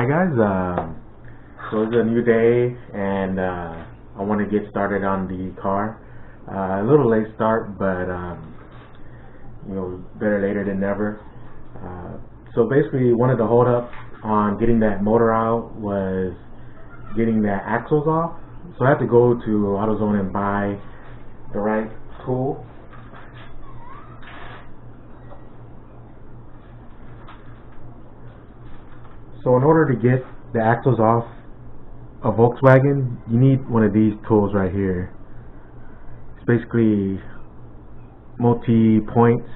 guys, so it's a new day and I want to get started on the car. A little late start, but you know, better later than never. So basically one of the holdups on getting that motor out was getting the axles off. So I had to go to AutoZone and buy the right tool. So in order to get the axles off a Volkswagen, you need one of these tools right here. It's basically multi-points.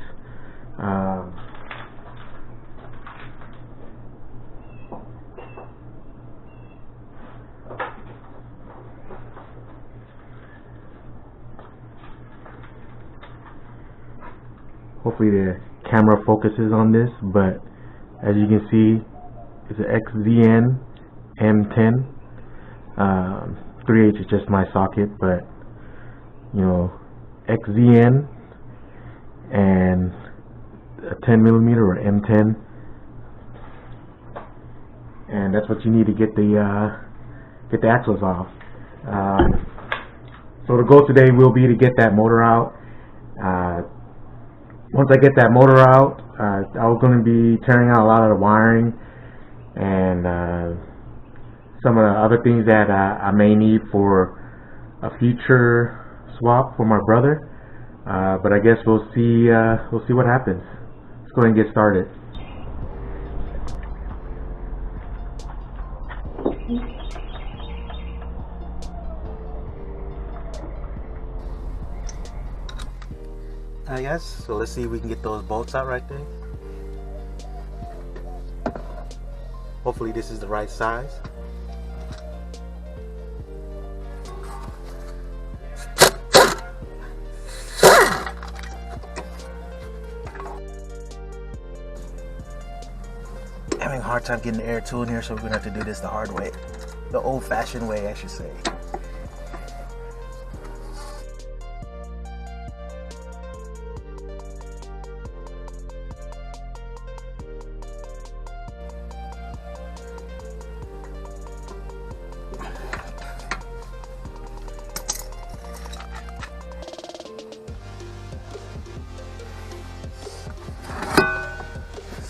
Hopefully the camera focuses on this, but as you can see, it's an XZN M10. 3H is just my socket, but you know, XZN and a 10mm or M10, and that's what you need to get the axles off. So the goal today will be to get that motor out. Once I get that motor out, I was going to be tearing out a lot of the wiring and some of the other things that I may need for a future swap for my brother. But I guess we'll see what happens. Let's go ahead and get started. Alright guys, so let's see if we can get those bolts out right there. Hopefully this is the right size. Having a hard time getting the air tool in here, so we're gonna have to do this the hard way. The old-fashioned way, I should say.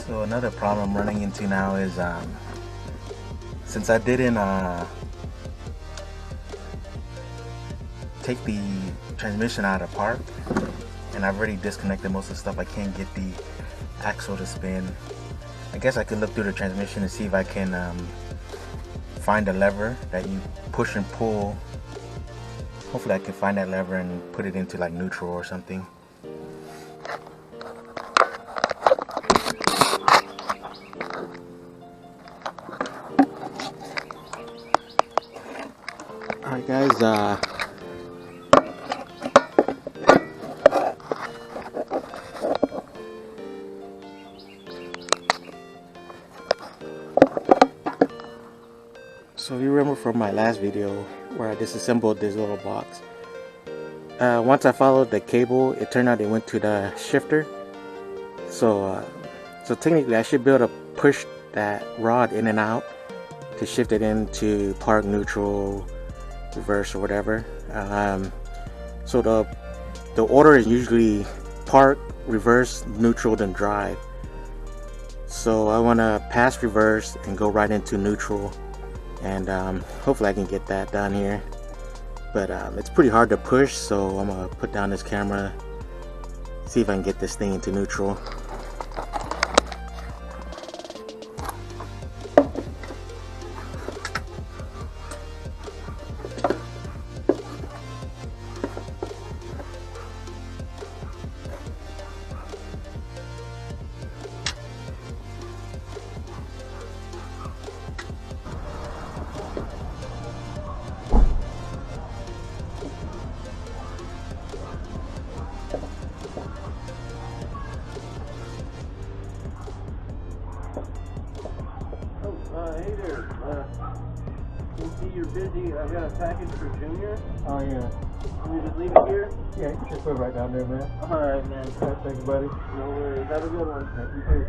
So another problem I'm running into now is since I didn't take the transmission out of the park, and I've already disconnected most of the stuff, I can't get the axle to spin. I guess I could look through the transmission and see if I can find a lever that you push and pull. Hopefully I can find that lever and put it into like neutral or something. Alright guys, so you remember from my last video where I disassembled this little box. Once I followed the cable, it turned out it went to the shifter. So technically I should be able to push that rod in and out to shift it into park, neutral, reverse, or whatever. So the order is usually park, reverse, neutral, then drive. So I want to pass reverse and go right into neutral, and hopefully I can get that done here. But it's pretty hard to push, so I'm gonna put down this camera, see if I can get this thing into neutral. Hey there. You see you're busy. I've got a package for Junior. Oh yeah. Can you just leave it here? Yeah, you can just put it right down there, man. Alright, man. Thank you, buddy. No worries. Have a good one. Thank you too.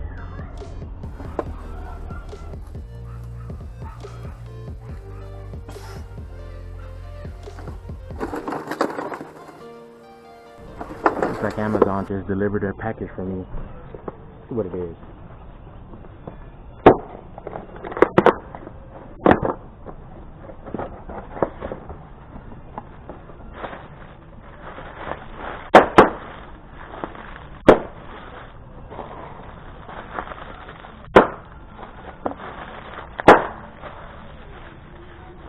like Amazon just delivered their package for me. See what it is.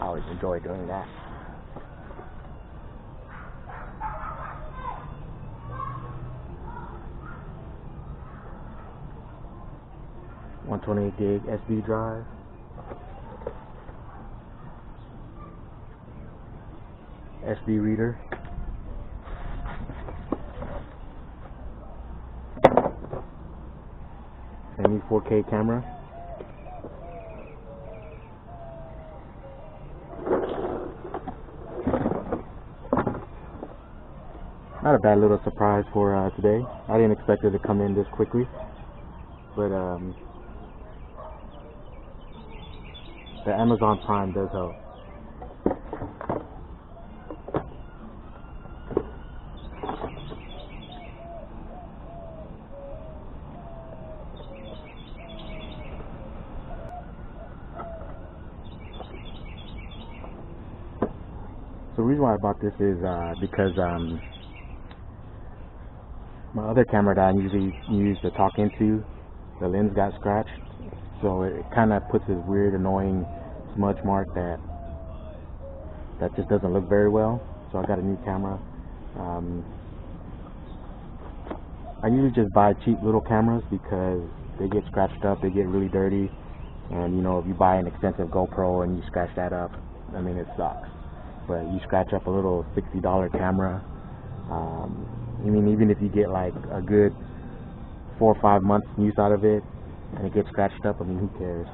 I always enjoy doing that. .128 gig SD drive. SD reader. A new 4K camera. Not a bad little surprise for today. I didn't expect it to come in this quickly, but the Amazon Prime does help. So the reason why I bought this is because my other camera that I usually use to talk into, the lens got scratched, so it kind of puts this weird, annoying smudge mark that just doesn't look very well. So I got a new camera. I usually just buy cheap little cameras because they get scratched up, they get really dirty, and you know, if you buy an expensive GoPro and you scratch that up, I mean, it sucks. But you scratch up a little $60 camera. I mean, even if you get like a good 4 or 5 months use out of it and it gets scratched up, I mean, who cares?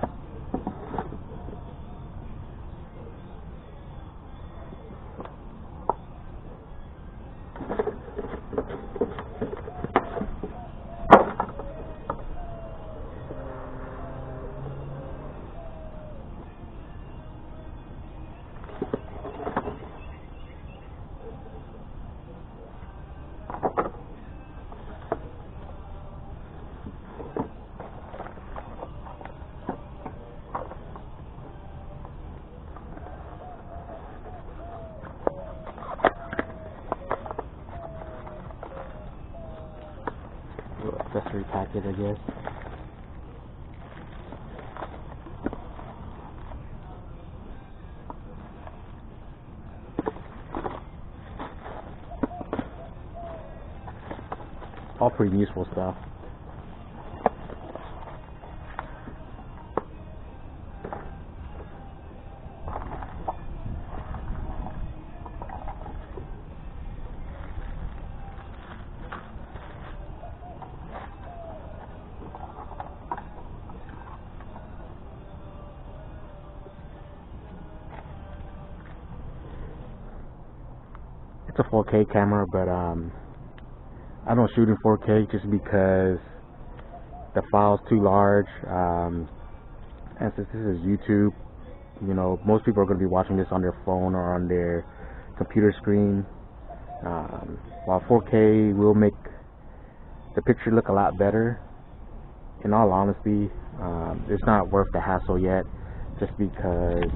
Accessory package, I guess. All pretty useful stuff. It's a 4K camera, but I don't shoot in 4K just because the file's too large. And since this is YouTube, you know, most people are going to be watching this on their phone or on their computer screen. While 4K will make the picture look a lot better, in all honesty, it's not worth the hassle yet, just because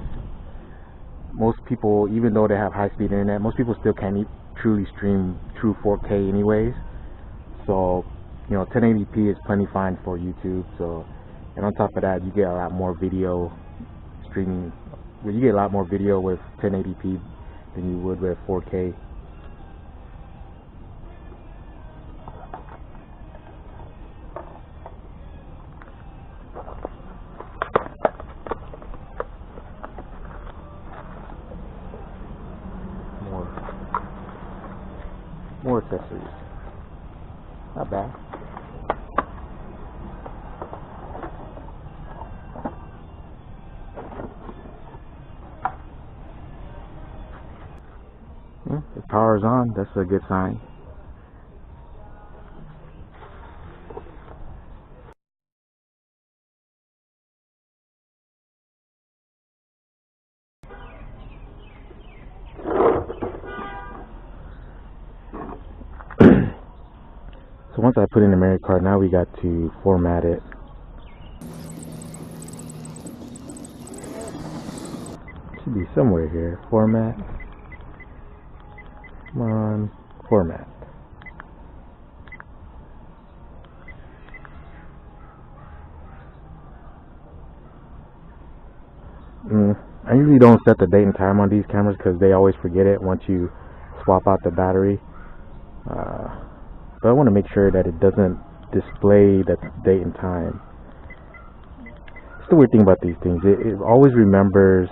most people, even though they have high-speed internet, most people still can't truly stream true 4K anyways. So, you know, 1080p is plenty fine for YouTube. So, and on top of that, you get a lot more video streaming. You get a lot more video with 1080p than you would with 4K. More accessories. Not bad. Yeah, the power's on. That's a good sign. once I put in the memory card, now we got to format it. Should be somewhere here. Format. Come on, format. I usually don't set the date and time on these cameras because they always forget it once you swap out the battery. But I want to make sure that it doesn't display the date and time. It's the weird thing about these things. It always remembers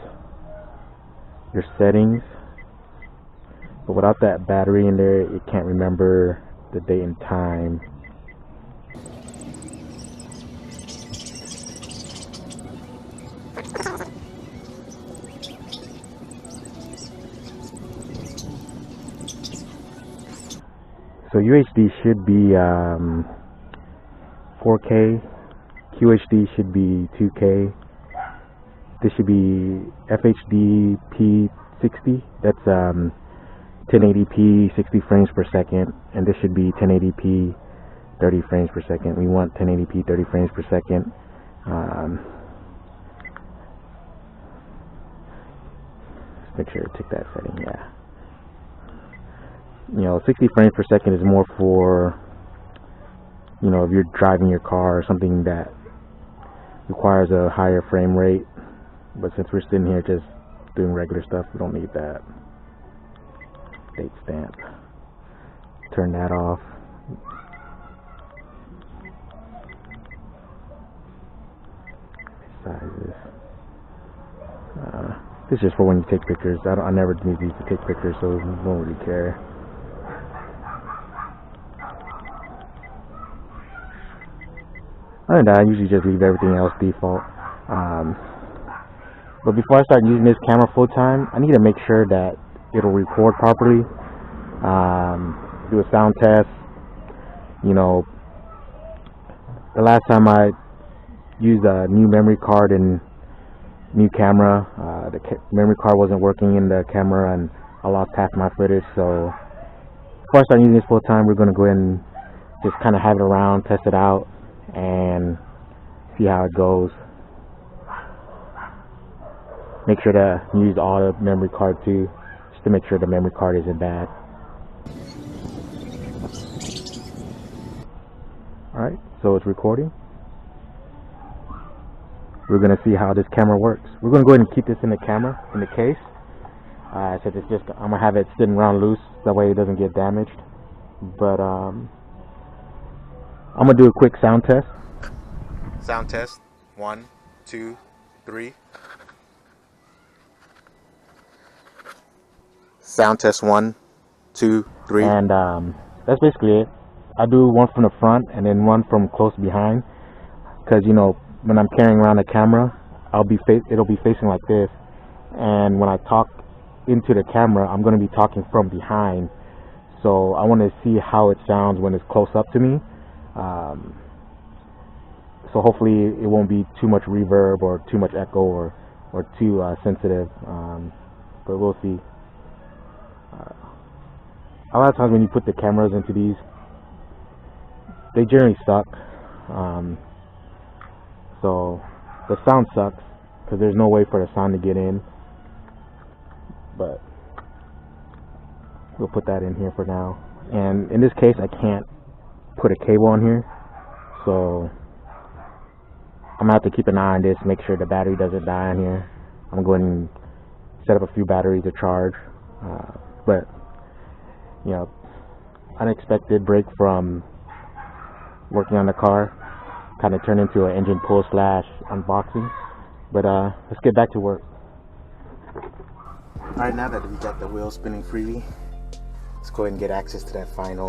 your settings, but without that battery in there, it can't remember the date and time. So UHD should be 4K, QHD should be 2K, this should be FHD P60, that's 1080p 60 frames per second, and this should be 1080p 30 frames per second. We want 1080p 30 frames per second. Let's make sure to tick that setting, yeah. You know, 60 frames per second is more for, you know, if you're driving your car or something that requires a higher frame rate. But since we're sitting here just doing regular stuff, we don't need that. Date stamp. Turn that off. Sizes. This is just for when you take pictures. I never need these to take pictures, so we don't really care. Other than that, I usually just leave everything else default. But before I start using this camera full time, I need to make sure that it'll record properly. Do a sound test. You know, the last time I used a new memory card and new camera, the memory card wasn't working in the camera and I lost half my footage. So before I start using this full time, we're going to go ahead and just kind of have it around, test it out, and see how it goes. Make sure to use all the memory card too, just to make sure the memory card isn't bad. Alright, so it's recording. We're going to see how this camera works. We're going to go ahead and keep this in the camera, in the case. Since it's just, I'm going to have it sitting around loose, that way it doesn't get damaged. But I'm going to do a quick sound test. Sound test. 1, 2, 3. Sound test 1, 2, 3. And that's basically it. I do one from the front and then one from close behind, because you know, when I'm carrying around the camera, it'll be facing like this, and when I talk into the camera, I'm going to be talking from behind. So I want to see how it sounds when it's close up to me. So hopefully it won't be too much reverb or too much echo or too sensitive. But we'll see. A lot of times when you put the cameras into these, they generally suck. So the sound sucks because there's no way for the sound to get in. But we'll put that in here for now. And in this case, I can't put a cable on here, so I'm gonna have to keep an eye on this, make sure the battery doesn't die on here. I'm going to set up a few batteries to charge. But you know, unexpected break from working on the car kind of turned into an engine pull / unboxing. But let's get back to work. Alright, now that we got the wheel spinning freely, let's go ahead and get access to that final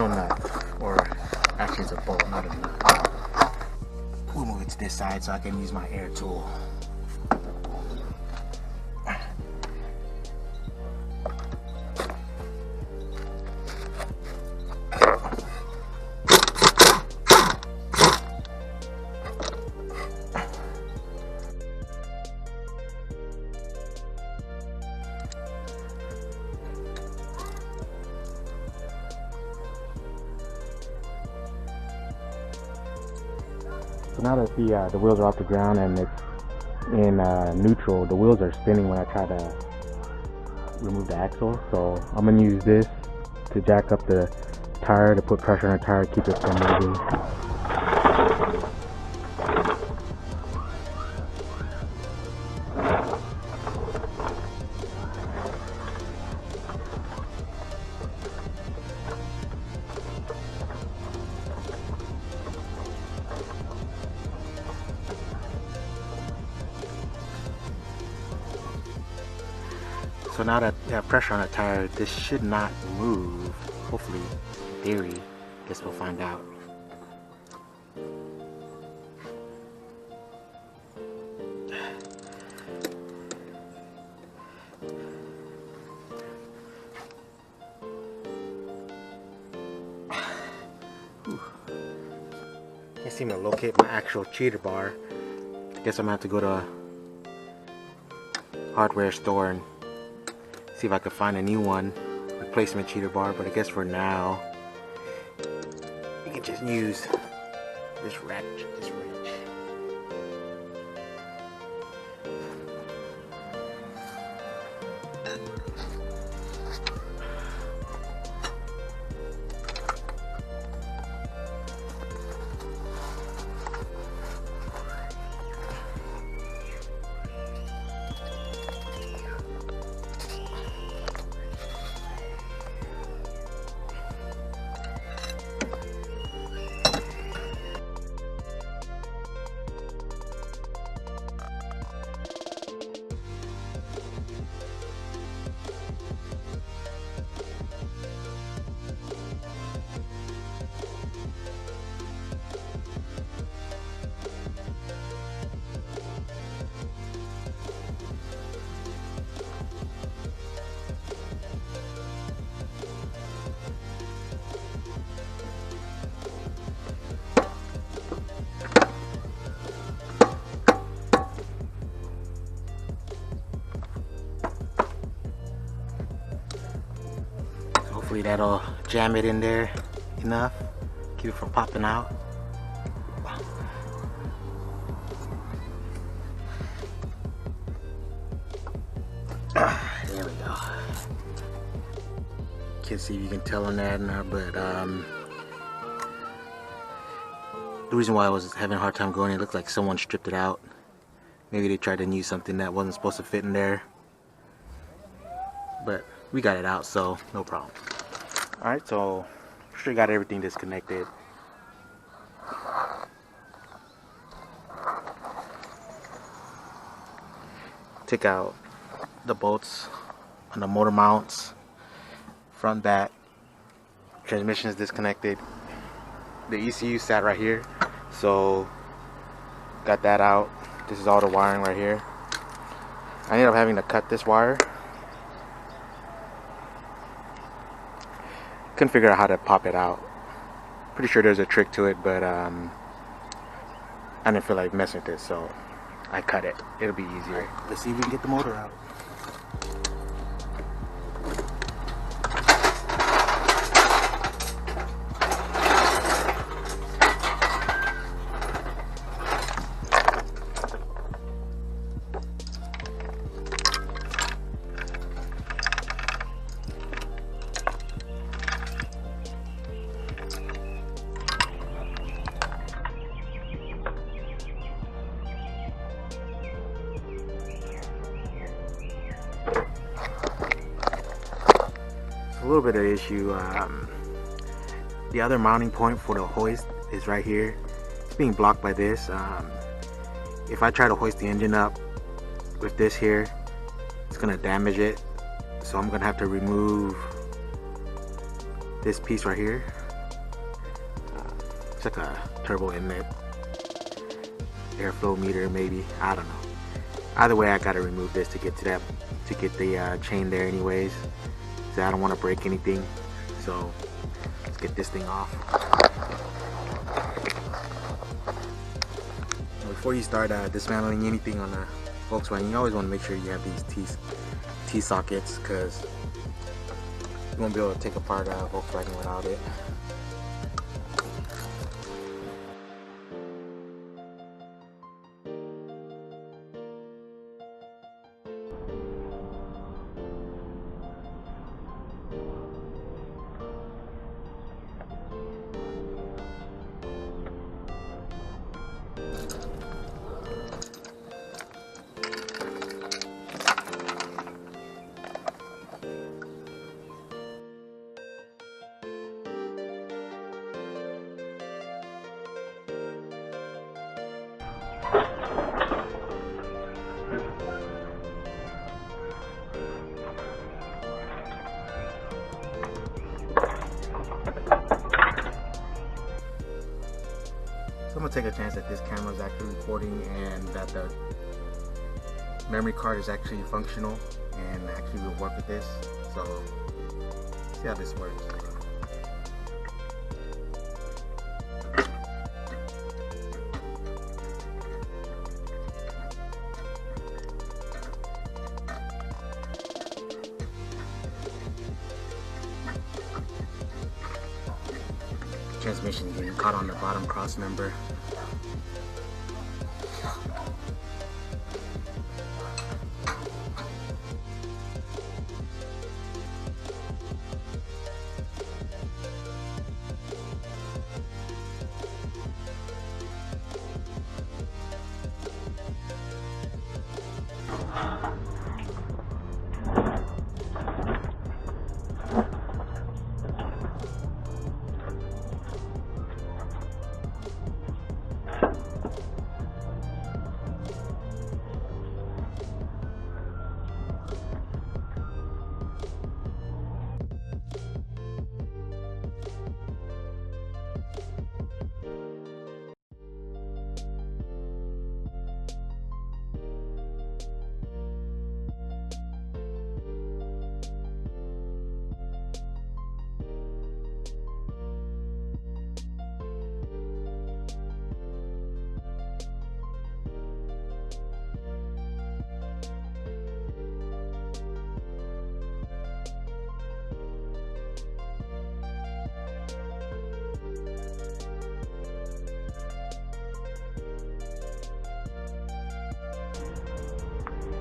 nut, or actually it's a bolt, not a nut. We'll move it to this side so I can use my air tool. So now that the wheels are off the ground and it's in neutral, the wheels are spinning when I try to remove the axle. So I'm gonna use this to jack up the tire, to put pressure on the tire, keep it from moving. So now that I have pressure on the tire, this should not move. Hopefully, in theory, guess we'll find out. Can't seem to locate my actual cheater bar. I guess I'm gonna have to go to a hardware store and see if I can find a new one, replacement cheater bar. But I guess for now, you can just use this wrench. Hopefully that'll jam it in there enough, keep it from popping out. There we go. Can't see if you can tell on that or not, but the reason why I was having a hard time going, it looked like someone stripped it out. Maybe they tried to use something that wasn't supposed to fit in there, but we got it out, so no problem. Alright, so sure got everything disconnected. Take out the bolts on the motor mounts, front, back. Transmission is disconnected. The ECU sat right here, so got that out. This is all the wiring right here. I ended up having to cut this wire. Couldn't figure out how to pop it out. Pretty sure there's a trick to it, but I didn't feel like messing with it, so I cut it. It'll be easier. Let's see if we can get the motor out. A little bit of issue. The other mounting point for the hoist is right here. It's being blocked by this. If I try to hoist the engine up with this here, it's gonna damage it, so I'm gonna have to remove this piece right here. It's like a turbo inlet, airflow meter maybe, I don't know. Either way, I gotta remove this to get to that, to get the chain there anyways. So I don't want to break anything, so let's get this thing off. Before you start dismantling anything on a Volkswagen, you always want to make sure you have these T-sockets, because you won't be able to take apart a Volkswagen without it. So I'm gonna take a chance that this camera is actually recording and that the memory card is actually functional and actually will work with this. So see how this works. Transmission getting caught on the bottom cross member.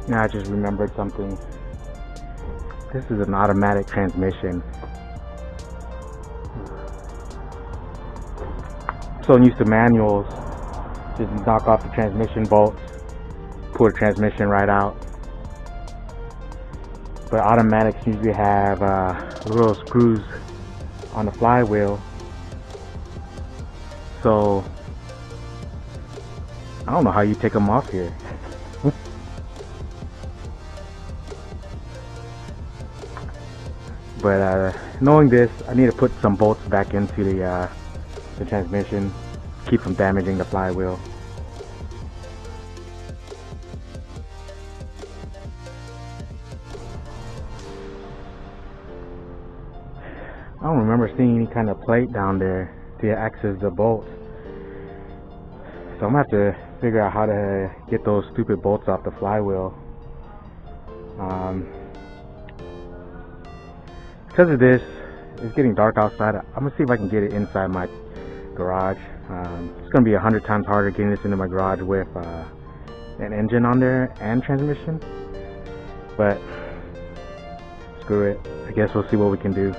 Now I just remembered something. This is an automatic transmission. So I'm used to manuals. Just knock off the transmission bolts, pull the transmission right out. But automatics usually have little screws on the flywheel. So I don't know how you take them off here. But knowing this, I need to put some bolts back into the transmission, keep from damaging the flywheel. I don't remember seeing any kind of plate down there to access the bolts. So I'm gonna have to figure out how to get those stupid bolts off the flywheel. Because of this, it's getting dark outside. I'm gonna see if I can get it inside my garage. It's gonna be 100 times harder getting this into my garage with an engine on there and transmission. But screw it. I guess we'll see what we can do.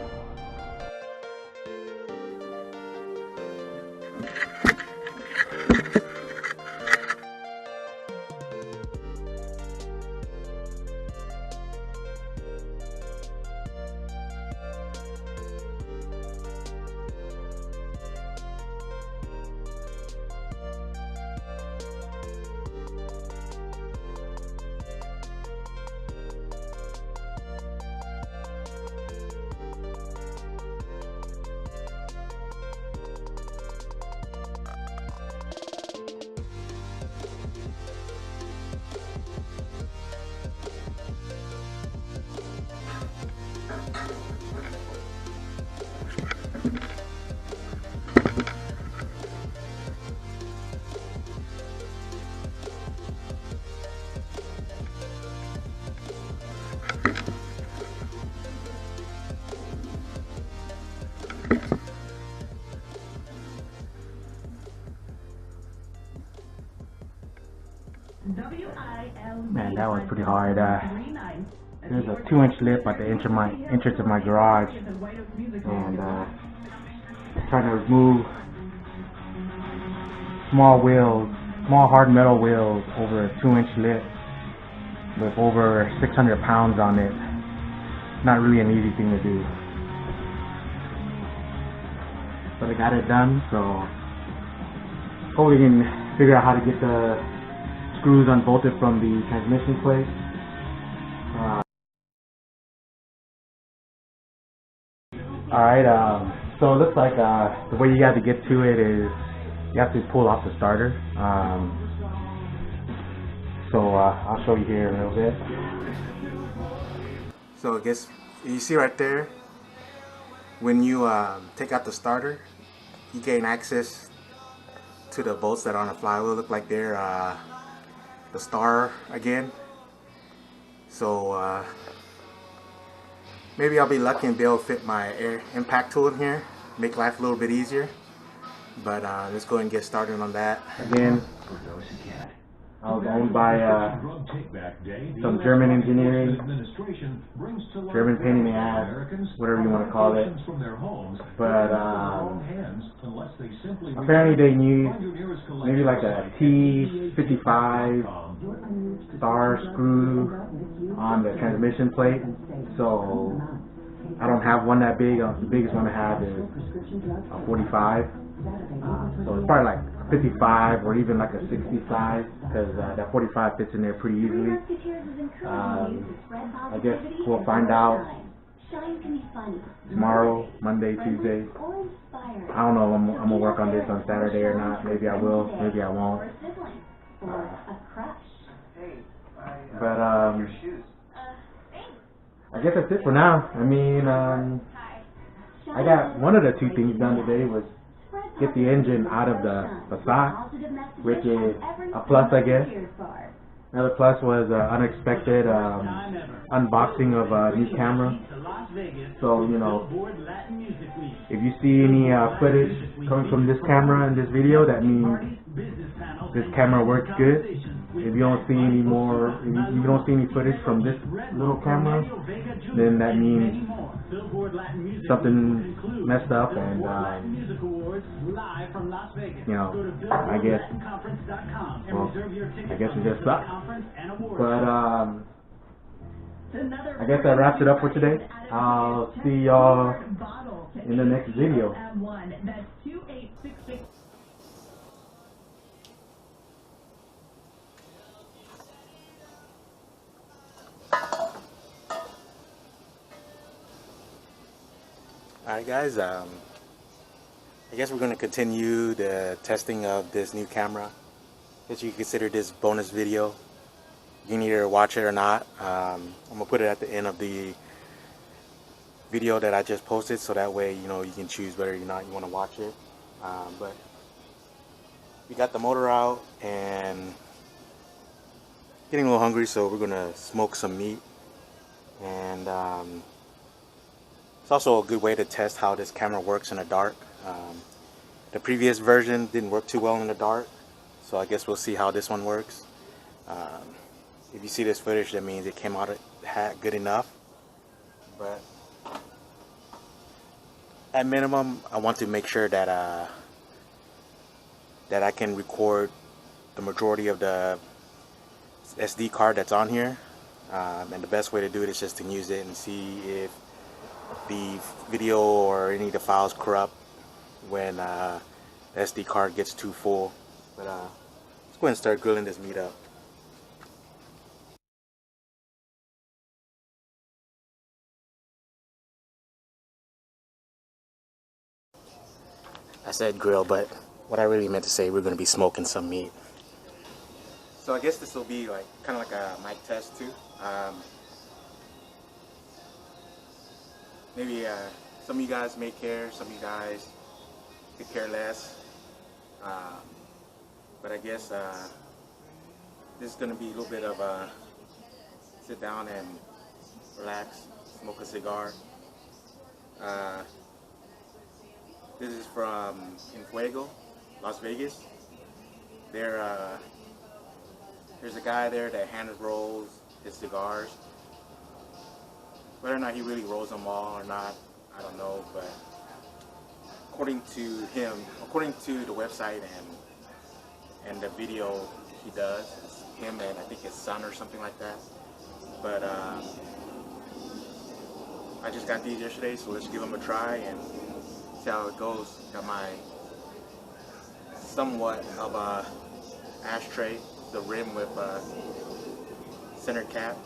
Man, that was pretty hard. There's a 2-inch lip at the entrance of my garage, and trying to remove small hard metal wheels over a 2-inch lip with over 600 pounds on it. Not really an easy thing to do, but I got it done. So hopefully we can figure out how to get the screws unbolted from the transmission plate. Alright, so it looks like the way you have to get to it is you have to pull off the starter. So I'll show you here in a little bit. So I guess you see right there, when you take out the starter, you gain access to the bolts that are on the flywheel. Look like they're the star again. So maybe I'll be lucky and be able to fit my air impact tool in here, make life a little bit easier. But let's go ahead and get started on that. Again, I was owned by some German engineering, German pain in the ass, whatever you want to call it. But apparently they use maybe like a T55 star screw on the transmission plate. So I don't have one that big. The biggest one I have is a 45. So it's probably like 55 or even like a 65, because that 45 fits in there pretty easily. I guess we'll find out tomorrow, Monday, Tuesday. I don't know. I'm gonna work on this on Saturday or not. Maybe I will. Maybe I won't. But I guess that's it for now. I mean, I got one of the two things done today was get the engine out of the Passat, which is a plus, I guess. Another plus was unexpected unboxing of a new camera. So, you know, if you see any footage coming from this camera in this video, that means this camera works good. If you don't see any more, if you don't see any footage from this little camera, then that means something messed up, and you know, I guess it just sucks. But I guess that wraps it up for today. I'll see y'all in the next video. Alright guys, I guess we're going to continue the testing of this new camera. I guess you can consider this bonus video. You can either watch it or not. I'm going to put it at the end of the video that I just posted, so that way, you know, you can choose whether or not you want to watch it. But we got the motor out and getting a little hungry, so we're going to smoke some meat. And it's also a good way to test how this camera works in the dark. The previous version didn't work too well in the dark, so I guess we'll see how this one works. If you see this footage, that means it came out good enough. But at minimum, I want to make sure that that I can record the majority of the SD card that's on here. And the best way to do it is just to use it and see if the video or any of the files corrupt when the SD card gets too full. But let's go ahead and start grilling this meat up. I said grill, but what I really meant to say, we're going to be smoking some meat. So I guess this will be like kind of like a mic test too. Maybe some of you guys may care, some of you guys could care less. But I guess this is going to be a little bit of a sit down and relax, smoke a cigar. This is from Fuego, Las Vegas. There's a guy there that hand rolls his cigars. Whether or not he really rolls them all or not, I don't know, but according to him, according to the website and the video he does, it's him and I think his son or something like that. But I just got these yesterday, so let's give them a try and see how it goes. Got my somewhat of a ashtray the rim with center cap.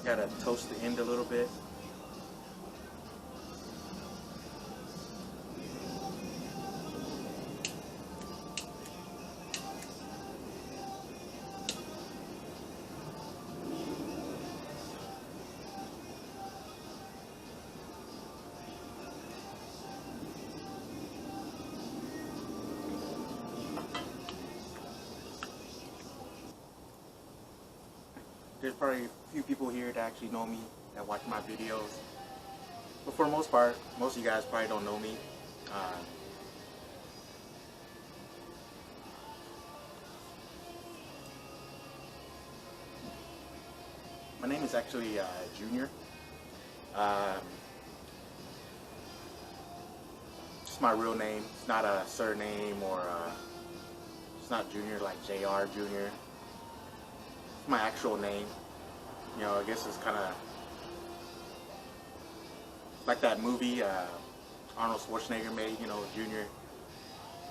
Gotta toast the end a little bit. There's probably a few people here that actually know me, that watch my videos. But for the most part, most of you guys probably don't know me. My name is actually Junior. It's my real name. It's not a surname or it's not Junior like JR Junior. It's my actual name. You know, I guess it's kind of like that movie Arnold Schwarzenegger made, you know, Junior.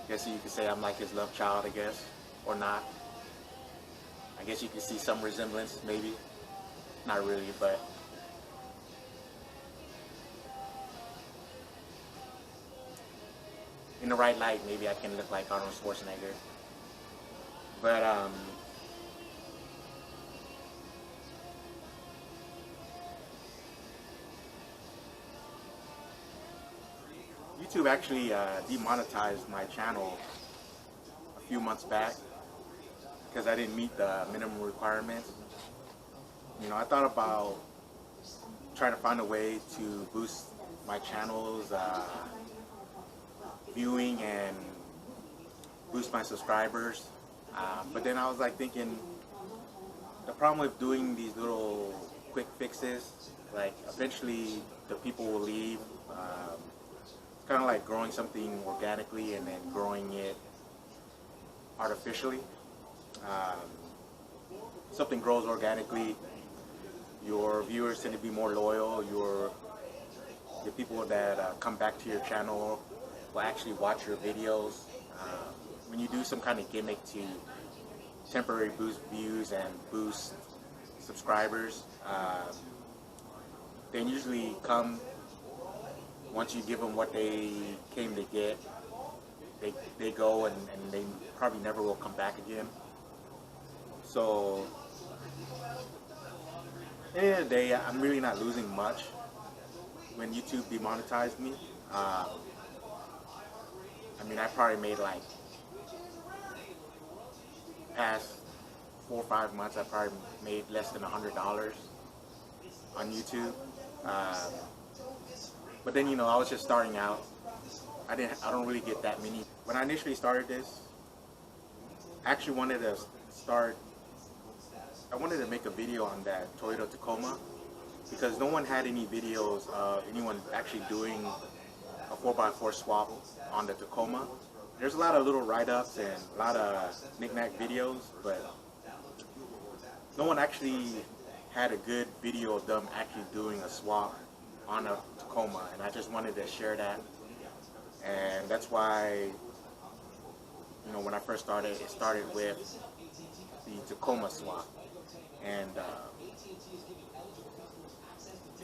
I guess you could say I'm like his love child, I guess, or not. I guess you could see some resemblance, maybe. Not really, but in the right light, maybe I can look like Arnold Schwarzenegger. But YouTube actually demonetized my channel a few months back because I didn't meet the minimum requirements. You know, I thought about trying to find a way to boost my channel's viewing and boost my subscribers. But then I was like thinking, the problem with doing these little quick fixes, like eventually the people will leave. It's kind of like growing something organically and then growing it artificially. Something grows organically, your viewers tend to be more loyal. Your people that come back to your channel will actually watch your videos. When you do some kind of gimmick to temporary boost views and boost subscribers, they usually come once you give them what they came to get. They go and they probably never will come back again. So at the end of the day, I'm really not losing much when YouTube demonetized me. I mean, I probably made like past 4 or 5 months, I probably made less than $100 on YouTube. But then, you know, I was just starting out. I don't really get that many. When I initially started this, I actually wanted to make a video on that Toyota Tacoma because no one had any videos of anyone actually doing a 4x4 swap on the Tacoma. There's a lot of little write-ups and a lot of knick-knack videos, but no one actually had a good video of them actually doing a swap on a Tacoma, and I just wanted to share that. And that's why, you know, when I first started, it started with the Tacoma swap. And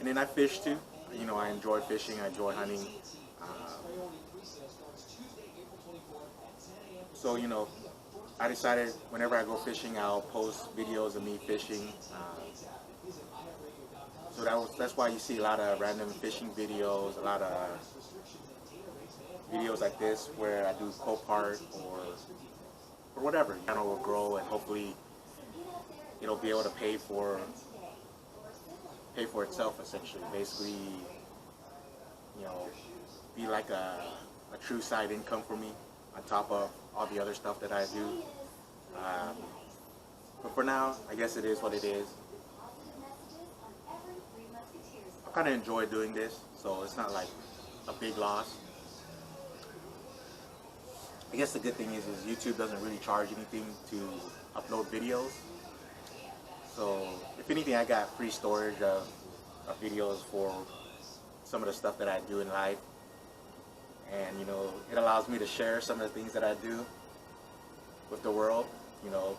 then I fish too. You know, I enjoy fishing, I enjoy hunting. So, you know, I decided whenever I go fishing, I'll post videos of me fishing. So that's why you see a lot of random fishing videos, a lot of videos like this where I do copart or whatever. The channel will grow and hopefully it'll be able to pay for itself essentially. Basically, you know, be like a true side income for me on top of all the other stuff that I do. But for now, I guess it is what it is. I kind of enjoy doing this, so it's not like a big loss. I guess the good thing is YouTube doesn't really charge anything to upload videos. So if anything, I got free storage of videos for some of the stuff that I do in life, and you know, it allows me to share some of the things that I do with the world. You know,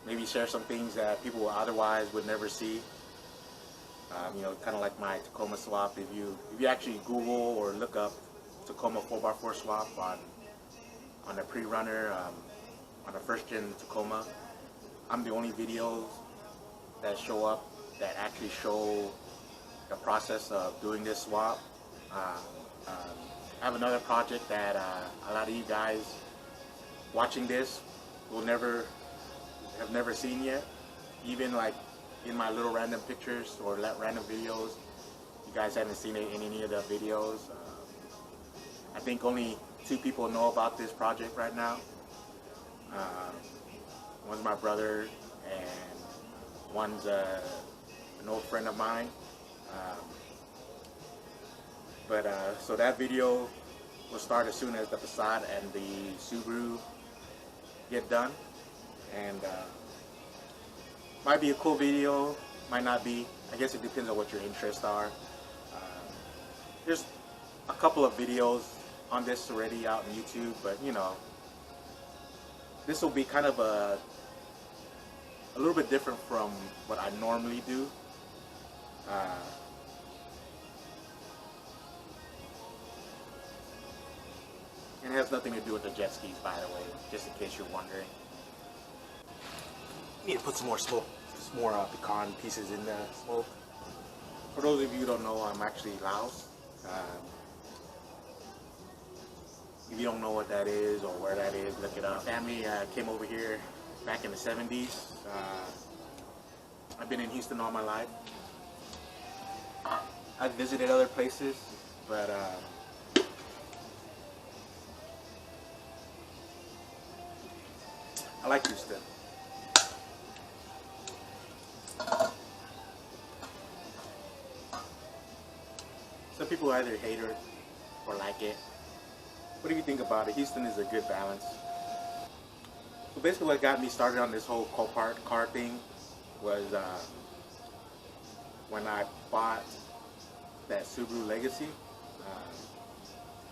maybe share some things that people otherwise would never see. You know, kind of like my Tacoma swap. If you actually Google or look up Tacoma 4x4 swap on a pre-runner, on a first-gen Tacoma, I'm the only videos that show up that actually show the process of doing this swap. I have another project that a lot of you guys watching this will have never seen yet. Even like in my little random pictures or random videos, you guys haven't seen it in any of the videos. I think only 2 people know about this project right now. One's my brother, and one's an old friend of mine. So that video will start as soon as the Passat and the Subaru get done, and might be a cool video, might not be. I guess it depends on what your interests are. There's a couple of videos on this already out on YouTube, but you know, this will be kind of a little bit different from what I normally do. And it has nothing to do with the jet skis, by the way, just in case you're wondering. Need to put some more smoke, some more pecan pieces in the smoke. For those of you who don't know, I'm actually Laos. If you don't know what that is or where that is, look it up. Family came over here back in the 70s. I've been in Houston all my life. I've visited other places, but I like Houston. Some people either hate it or like it. What do you think about it? Houston is a good balance. So basically what got me started on this whole copart car thing was when I bought that Subaru Legacy.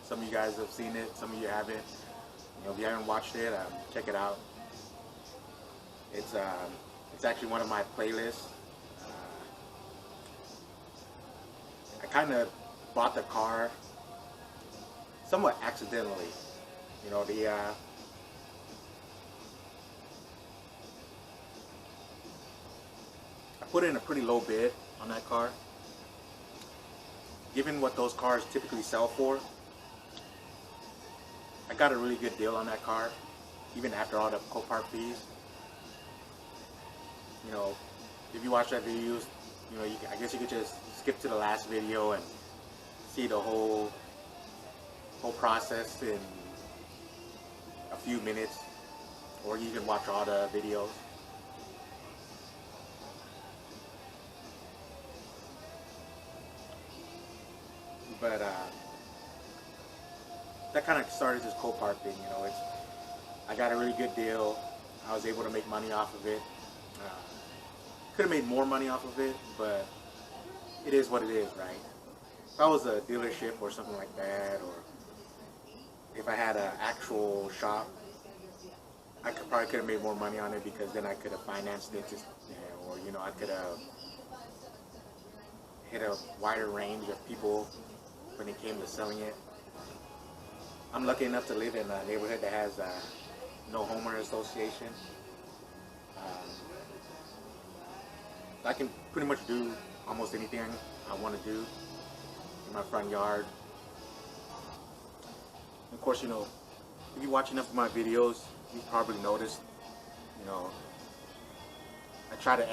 Some of you guys have seen it, some of you haven't. You know, if you haven't watched it, check it out. It's actually one of my playlists. I kind of bought the car somewhat accidentally. You know, I put in a pretty low bid on that car. Given what those cars typically sell for, I got a really good deal on that car, even after all the copart fees. You know, if you watch that video, you know, I guess you could just skip to the last video and see the whole process in a few minutes, or you can watch all the videos. But that kind of started this copart thing. You know, I got a really good deal. I was able to make money off of it. Could have made more money off of it, but it is what it is, right? If I was a dealership or something like that, or if I had an actual shop, I probably could have made more money on it, because then I could have financed it, or you know, I could have hit a wider range of people when it came to selling it. I'm lucky enough to live in a neighborhood that has no homeowner association. I can pretty much do almost anything I want to do in my front yard. Of course, you know, if you watch enough of my videos, you probably noticed, you know, I try to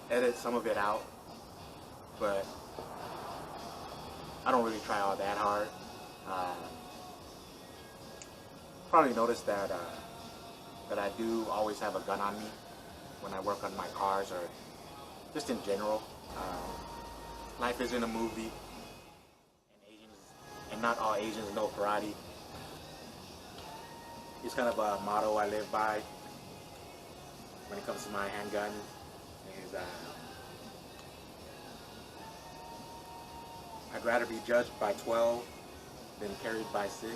edit some of it out, but I don't really try all that hard. Probably noticed that that I do always have a gun on me when I work on my cars, or just in general. Life isn't a movie, and not all Asians know karate. It's kind of a motto I live by when it comes to my handgun, is I'd rather be judged by 12 than carried by 6.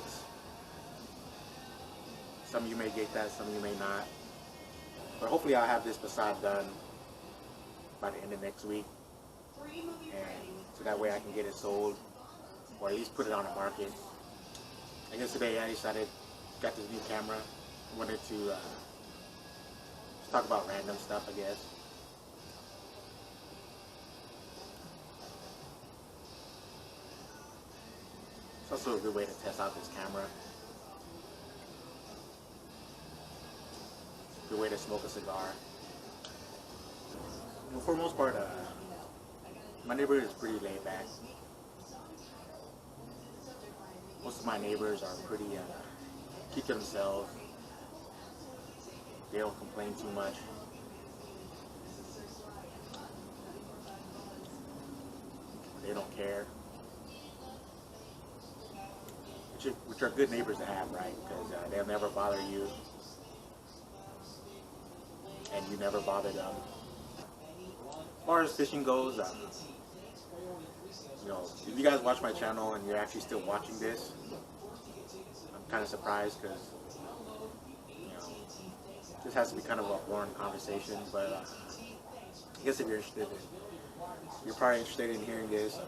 Some of you may get that, some of you may not. But hopefully I'll have this Passat done by the end of next week. And so that way I can get it sold, or at least put it on the market. I guess today I decided, got this new camera, wanted to just talk about random stuff, I guess. It's also a good way to test out this camera. Good way to smoke a cigar. Well, for the most part, my neighborhood is pretty laid back. Most of my neighbors are pretty keep to themselves. They don't complain too much. They don't care. Which are good neighbors to have, right? Because they'll never bother you, and you never bother them. As far as fishing goes, you know, if you guys watch my channel and you're actually still watching this, I'm kind of surprised because, you know, this has to be kind of a boring conversation. But I guess if you're interested, you're probably interested in hearing this.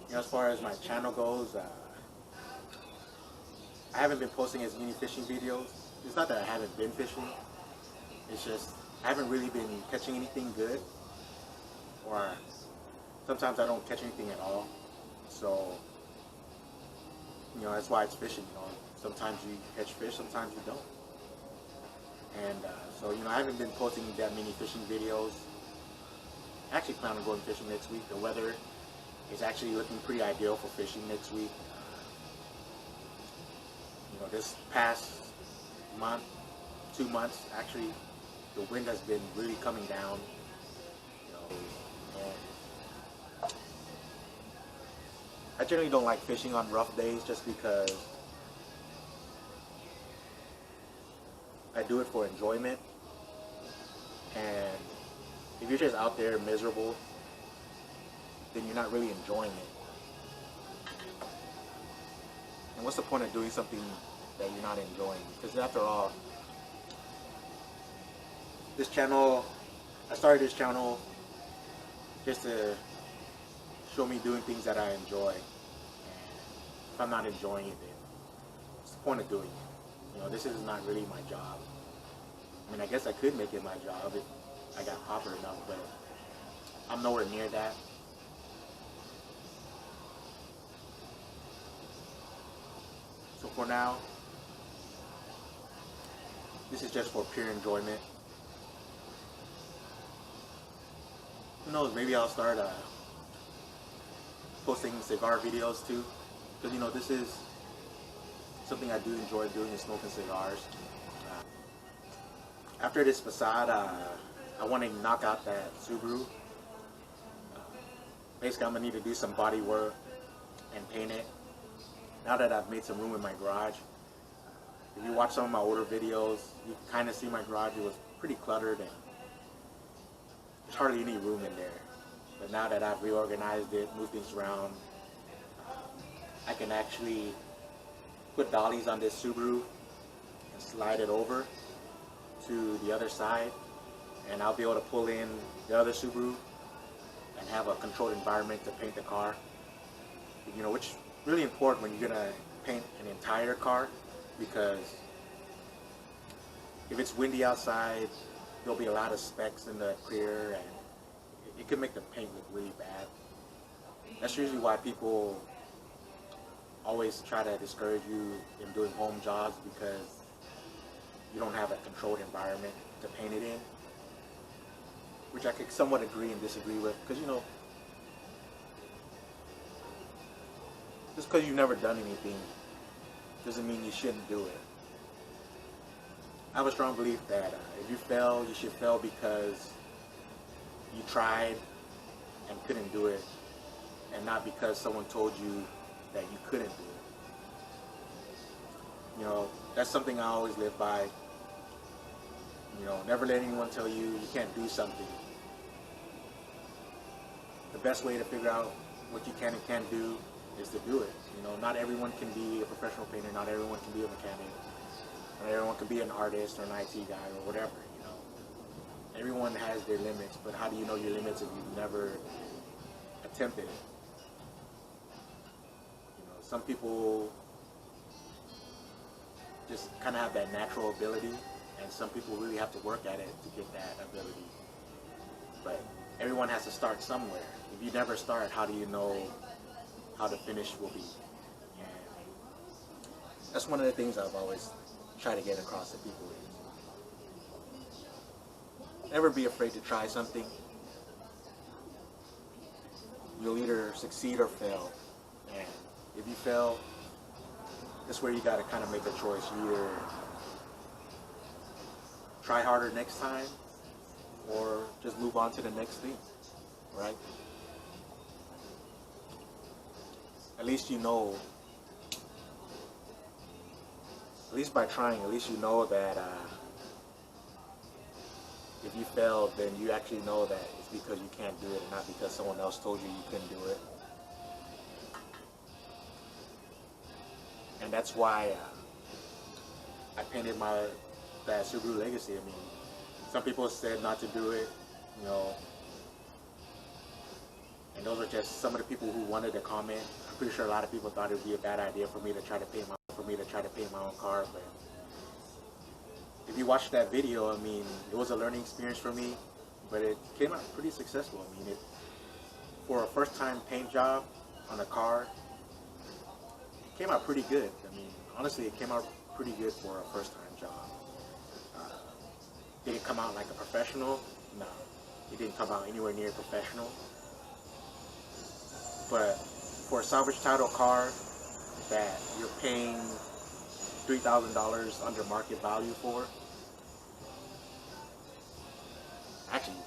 You know, as far as my channel goes, I haven't been posting as many fishing videos. It's not that I haven't been fishing. It's just I haven't really been catching anything good, or sometimes I don't catch anything at all. So, you know, that's why it's fishing. You know, sometimes you catch fish, sometimes you don't. And so, you know, I haven't been posting that many fishing videos. I actually plan on going fishing next week. The weather is actually looking pretty ideal for fishing next week. You know, this past month, 2 months, actually, the wind has been really coming down. You know, and I generally don't like fishing on rough days just because I do it for enjoyment. And if you're just out there miserable, then you're not really enjoying it. And what's the point of doing something that you're not enjoying? Because after all, this channel, I started this channel just to show me doing things that I enjoy. And if I'm not enjoying it, then what's the point of doing it? You know, this is not really my job. I mean, I guess I could make it my job if I got popular enough, but I'm nowhere near that. So for now, this is just for pure enjoyment. Who knows, maybe I'll start posting cigar videos too. Because, you know, this is something I do enjoy doing, is smoking cigars. After this Passat, I want to knock out that Subaru. Basically, I'm going to need to do some body work and paint it. Now that I've made some room in my garage, if you watch some of my older videos, you can kind of see my garage. It was pretty cluttered and there's hardly any room in there. But now that I've reorganized it, moved things around, I can actually put dollies on this Subaru and slide it over to the other side, and I'll be able to pull in the other Subaru and have a controlled environment to paint the car. You know, which is really important when you're gonna paint an entire car, because if it's windy outside, there'll be a lot of specks in the clear and it can make the paint look really bad. That's usually why people always try to discourage you in doing home jobs, because you don't have a controlled environment to paint it in, which I could somewhat agree and disagree with, because, you know, just because you've never done anything doesn't mean you shouldn't do it. I have a strong belief that if you fail, you should fail because you tried and couldn't do it, and not because someone told you that you couldn't do it. You know, that's something I always live by. You know, never let anyone tell you you can't do something the best way to figure out what you can and can't do is to do it. You know, not everyone can be a professional painter, not everyone can be a mechanic, not everyone can be an artist or an IT guy or whatever, you know. Everyone has their limits, but how do you know your limits if you've never attempted it? You know, some people just kind of have that natural ability, and some people really have to work at it to get that ability. But everyone has to start somewhere. If you never start, how do you know how the finish will be? And that's one of the things I've always tried to get across to people is never be afraid to try something. You'll either succeed or fail. And if you fail, that's where you got to kind of make a choice. You either try harder next time or just move on to the next thing, right? At least you know, at least by trying, at least you know that if you fail, then you actually know that it's because you can't do it and not because someone else told you you couldn't do it. And that's why I painted that Subaru Legacy. I mean, some people said not to do it, you know, and those are just some of the people who wanted to comment. I'm pretty sure a lot of people thought it would be a bad idea for me to try to paint my own car. But if you watch that video, I mean, it was a learning experience for me, but it came out pretty successful. I mean, for a first-time paint job on a car, it came out pretty good. I mean, honestly, it came out pretty good for a first-time job. Did it come out like a professional? No, it didn't come out anywhere near professional. But for a salvage title car that you're paying $3,000 under market value for, actually,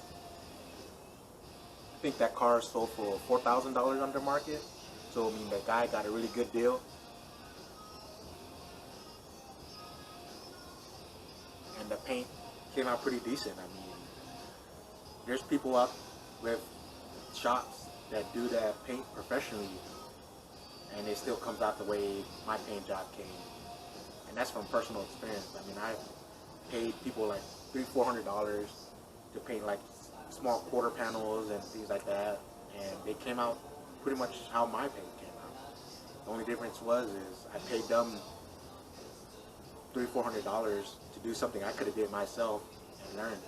I think that car sold for $4,000 under market. So I mean, the guy got a really good deal. And the paint came out pretty decent. I mean, there's people out with shops that do that paint professionally, and it still comes out the way my paint job came. And that's from personal experience. I mean, I've paid people like $300-400 to paint like small quarter panels and things like that, and they came out pretty much how my paint came out. The only difference is I paid them $300-400 to do something I could have did myself and learned.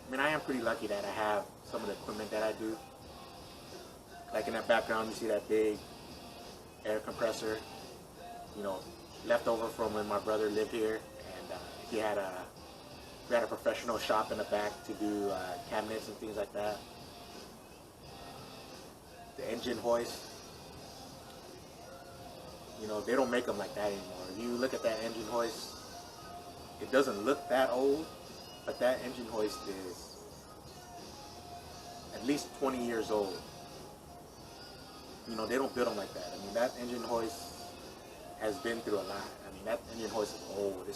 I mean, I am pretty lucky that I have some of the equipment that I do. Like in that background, you see that big air compressor, you know, left over from when my brother lived here, and we had a professional shop in the back to do cabinets and things like that. The engine hoist, you know, they don't make them like that anymore. If you look at that engine hoist, it doesn't look that old, but that engine hoist is at least 20 years old. You know, they don't build them like that. I mean, that engine hoist has been through a lot. I mean, that engine hoist is old.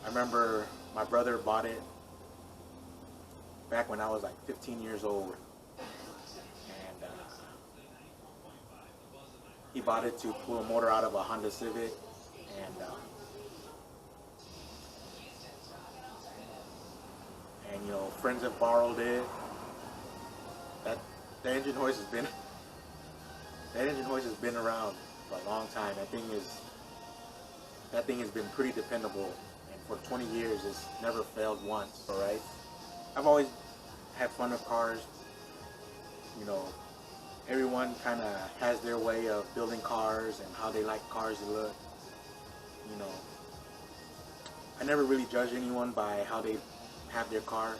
I remember my brother bought it back when I was like 15 years old. And he bought it to pull a motor out of a Honda Civic. And you know, friends have borrowed it. The engine hoist has been around for a long time. That thing has been pretty dependable, and for 20 years it's never failed once. All right, I've always had fun with cars. You know, everyone kind of has their way of building cars and how they like cars to look. You know, I never really judge anyone by how they have their car,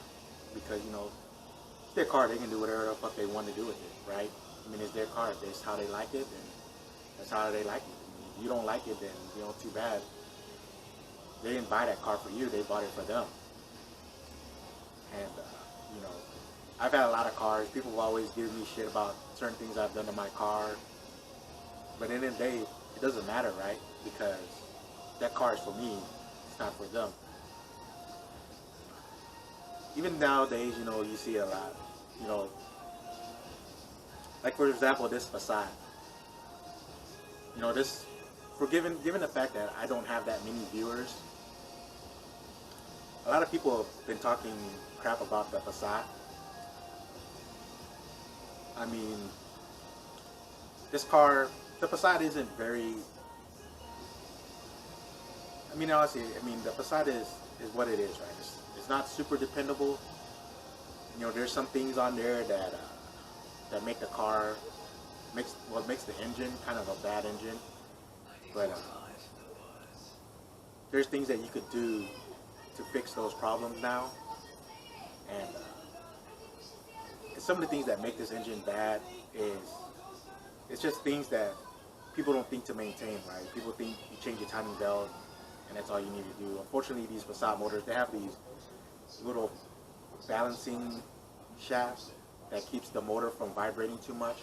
because you know, it's their car, they can do whatever the fuck they want to do with it, right? I mean, it's their car. If that's how they like it, then that's how they like it. If you don't like it, then, you know, too bad. They didn't buy that car for you, they bought it for them. And, you know, I've had a lot of cars. People have always given me shit about certain things I've done to my car. But in the end of the day, it doesn't matter, right? Because that car is for me. It's not for them. Even nowadays, you know, you see a lot, you know, like for example, this Passat. You know, this, given the fact that I don't have that many viewers, a lot of people have been talking crap about the Passat. I mean, this car, the Passat isn't very, I mean, honestly, I mean, the Passat is what it is, right? It's not super dependable. You know, there's some things on there that that make the car, makes the engine kind of a bad engine. But there's things that you could do to fix those problems now. And some of the things that make this engine bad is, it's just things that people don't think to maintain, right? People think you change your timing belt and that's all you need to do. Unfortunately, these Passat motors, they have these little balancing shafts that keeps the motor from vibrating too much.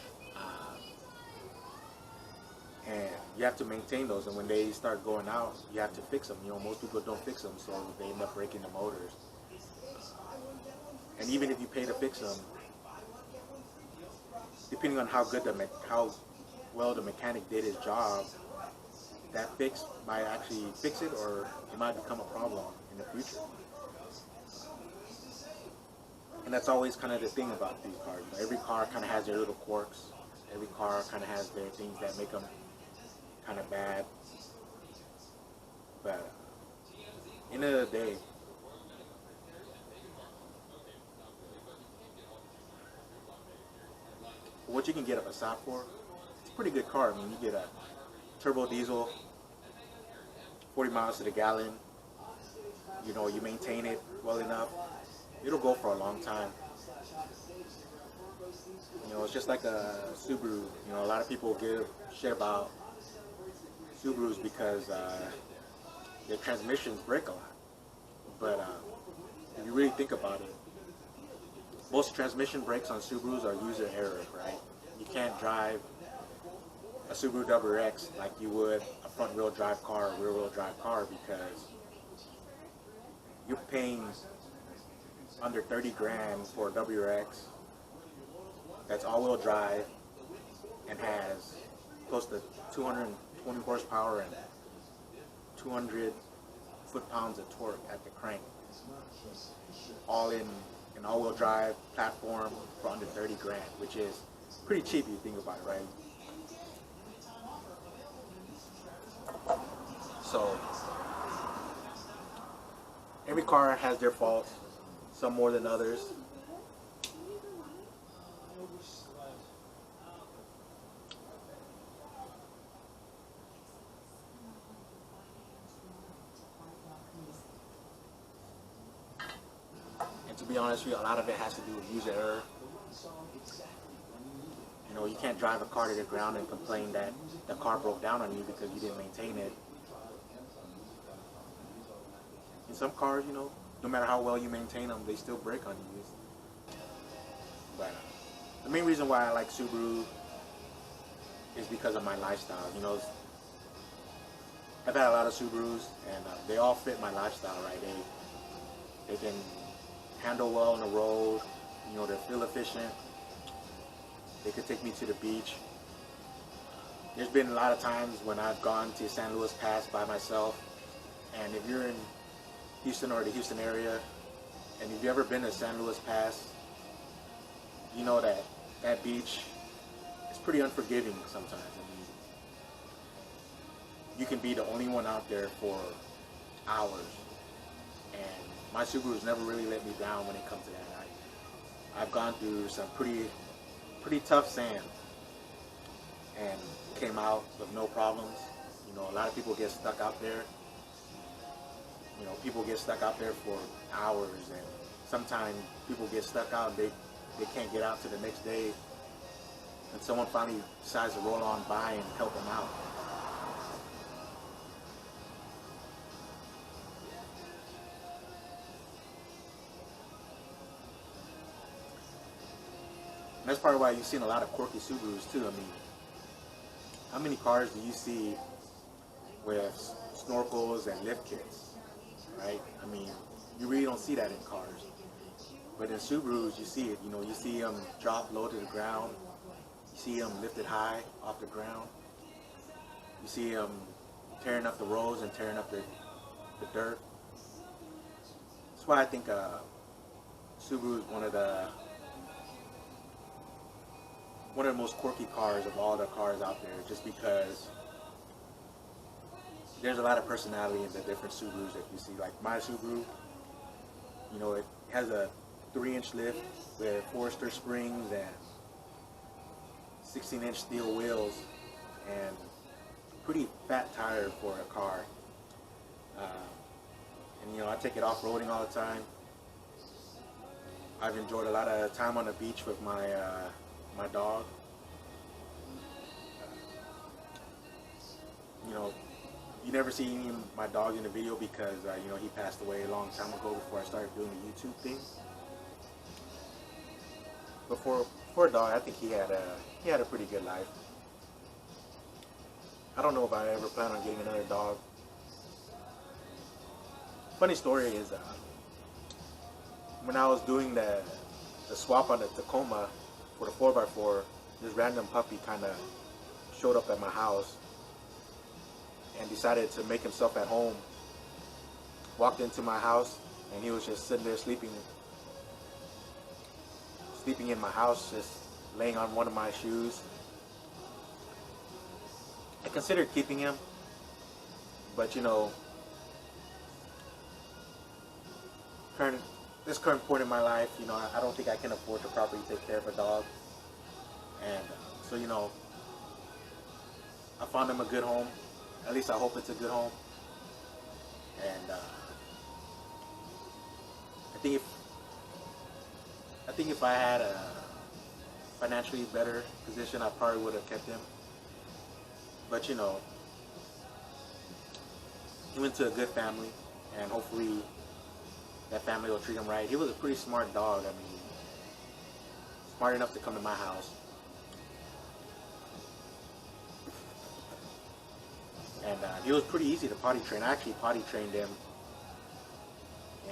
And you have to maintain those, and when they start going out, you have to fix them. You know, most people don't fix them, so they end up breaking the motors. And even if you pay to fix them, depending on how well the mechanic did his job, that fix might actually fix it, or it might become a problem in the future. And that's always kind of the thing about these cars. You know, every car kind of has their little quirks. Every car kind of has their things that make them kind of bad. But end of the day, what you can get a Passat for, it's a pretty good car. I mean, you get a turbo diesel, 40 miles to the gallon. You know, you maintain it well enough, it'll go for a long time. You know, it's just like a Subaru. You know, a lot of people give shit about Subarus because their transmissions break a lot. But if you really think about it, most transmission brakes on Subarus are user error, right? You can't drive a Subaru WRX like you would a front-wheel drive car or rear-wheel drive car, because you're paying under 30 grand for a WRX that's all-wheel drive and has close to 220 horsepower and 200 foot-pounds of torque at the crank, all in an all-wheel drive platform for under 30 grand, which is pretty cheap if you think about it, right? So every car has their faults, some more than others. And to be honest with you, a lot of it has to do with user error. You know, you can't drive a car to the ground and complain that the car broke down on you because you didn't maintain it. In some cars, you know, no matter how well you maintain them, they still break on you. But the main reason why I like Subaru is because of my lifestyle. You know, I've had a lot of Subarus, and they all fit my lifestyle, right? They can handle well on the road. You know, they're fuel efficient. They could take me to the beach. There's been a lot of times when I've gone to San Luis Pass by myself, and if you're in Houston or the Houston area, and if you've ever been to San Luis Pass, you know that that beach is pretty unforgiving sometimes. I mean, you can be the only one out there for hours, and my Subaru's never really let me down when it comes to that. I've gone through some pretty tough sand and came out with no problems. You know, a lot of people get stuck out there. You know, people get stuck out there for hours, and sometimes people get stuck out and they can't get out to the next day, and someone finally decides to roll on by and help them out. And that's part of why you've seen a lot of quirky Subarus too. I mean, how many cars do you see with snorkels and lift kits? right? I mean, you really don't see that in cars. But in Subarus, you see it. You know, you see them drop low to the ground. You see them lifted high off the ground. You see them tearing up the roads and tearing up the dirt. That's why I think Subaru is one of the most quirky cars of all the cars out there, just because there's a lot of personality in the different Subarus that you see. Like my Subaru, you know, it has a 3-inch lift with Forester springs and 16-inch steel wheels and pretty fat tire for a car. And you know, I take it off-roading all the time. I've enjoyed a lot of time on the beach with my my dog. You know, you never see my dog in the video because you know, he passed away a long time ago before I started doing the YouTube thing. But for a dog, I think he had a pretty good life. I don't know if I ever plan on getting another dog. Funny story is when I was doing the swap on the Tacoma for the 4x4, this random puppy kind of showed up at my house and decided to make himself at home. Walked into my house and he was just sitting there sleeping in my house, just laying on one of my shoes. I considered keeping him, but you know, this current point in my life, you know, I don't think I can afford to properly take care of a dog. And so, you know, I found him a good home. At least I hope it's a good home. And I think if I had a financially better position, I probably would have kept him. But you know, he went to a good family, and hopefully that family will treat him right. He was a pretty smart dog. I mean, smart enough to come to my house. And he was pretty easy to potty train. I actually potty trained him.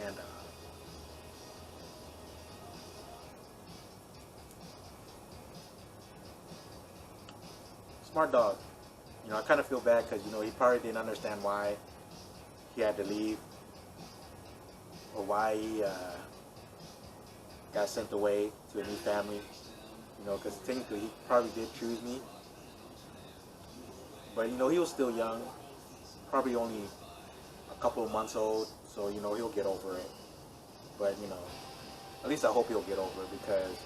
And smart dog. You know, I kind of feel bad because, you know, he probably didn't understand why he had to leave, or why he got sent away to a new family. You know, because technically he probably did choose me. But, you know, he was still young, probably only a couple of months old, so, you know, he'll get over it. But, you know, at least I hope he'll get over it, because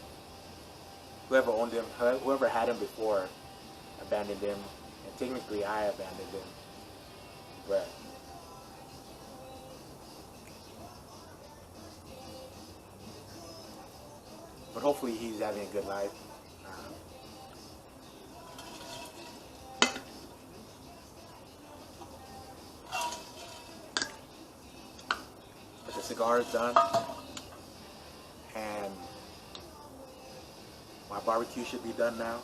whoever owned him, whoever had him before abandoned him, and technically I abandoned him. But hopefully he's having a good life. But the cigar is done, and my barbecue should be done now.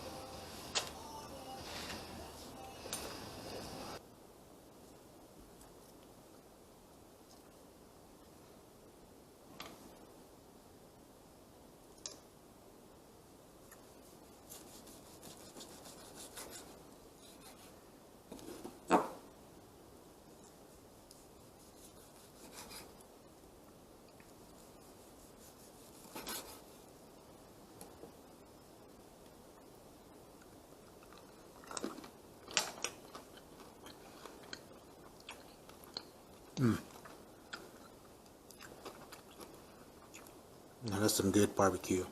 Now that's some good barbecue.